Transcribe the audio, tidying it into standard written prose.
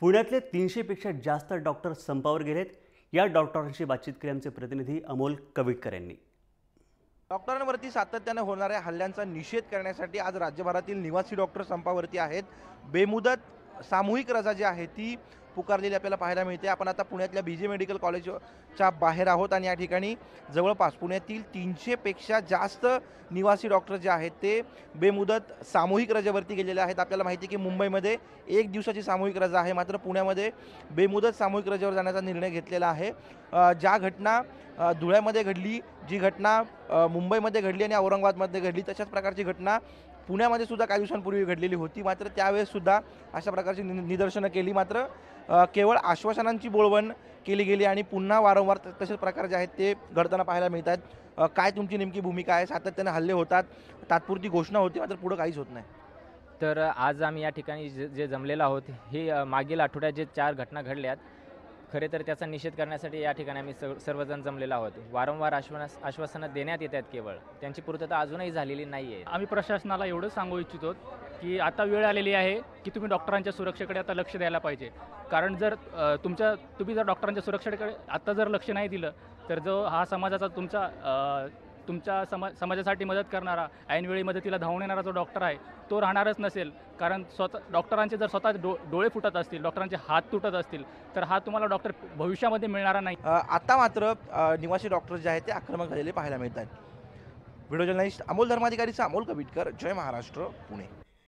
पुण्यातले 300 पेक्षा जास्त डॉक्टर संपावर गेलेत। या डॉक्टरांशी बातचीत केली आमचे प्रतिनिधी अमोल कविटकर यांनी। डॉक्टरांवरती सातत्याने होणाऱ्या हल्ल्यांचा निषेध करण्यासाठी आज राज्यभरातील निवासी डॉक्टर संपावरती आहेत। बेमुदत सामूहिक रजा जी आहे ती पुकारलेली आपल्याला पाहायला मिळते। आपण आता पुण्यातल्या बीजे मेडिकल कॉलेजच्या बाहेर आहोत आणि या ठिकाणी जवळपास पुण्यातील 300 पेक्षा जास्त निवासी डॉक्टर जे आहेत ते बेमुदत सामूहिक रजेवरती गेलेले आहेत। आपल्याला माहिती आहे की मुंबईमध्ये 1 दिवसाची सामूहिक रजा आहे, मात्र पुण्यामध्ये बेमुदत सामूहिक रजेवर जाण्याचा निर्णय घेतलेला आहे। ज्या घटना धुळ्यामध्ये घडली, जी घटना मुंबईमध्ये घडली आणि औरंगाबादमध्ये घडली, तशाच प्रकारची घटना पुण्यामध्ये सुद्धा काही दिवसांपूर्वी घडलेली होती। मात्र त्यावेळेस सुद्धा अशा प्रकारची निदर्शनं केली, मात्र केवळ आश्वासनांची बोळवण केली गेली आणि पुन्हा वारंवार तसेच प्रकार जे आहेत ते घडताना पाहायला मिळत आहेत। काय तुमची नेमकी भूमिका आहे? सातत्याने हल्ले होतात, तात्पुरती घोषणा होती, मात्र पुढे काहीच होत नाही। तर आज आम्ही या ठिकाणी जे जमलेलो आहोत, हे मागील आठवड्यात जे 4 घटना घडल्यात, खरे तर त्याचा निषेध करण्यासाठी या ठिकाणी आम्ही सर्वजण जमलेलो आहोत। वारंवार आश्वासनं देण्यात येतात, केवळ त्यांची पूर्तता अजूनही झालेली नाही आहे। आम्ही प्रशासनाला एवढं सांगू इच्छितो की आता वेळ आलेली आहे की तुम्ही डॉक्टरांच्या सुरक्षेकडे आता लक्ष द्यायला पाहिजे। कारण जर तुम्ही जर डॉक्टरांच्या सुरक्षेकडे आता जर लक्ष नाही दिलं, तर जो हा समाजाचा तुमच्या समाजासाठी मदत करणारा, ऐनवेळी मदतीला धावून येणारा जो डॉक्टर आहे तो राहणारच नसेल। कारण डॉक्टरांचे जर स्वतः डोळे फुटत असतील, डॉक्टरांचे हात तुटत असतील, तर हा तुम्हाला डॉक्टर भविष्यामध्ये मिळणारा नाही। आता मात्र निवासी डॉक्टर जे आहेत ते आक्रमक झालेले पाहायला मिळत आहेत। व्हिडिओ जर्नलिस्ट अमोल धर्माधिकारीचा अमोल कविटकर, जय महाराष्ट्र, पुणे।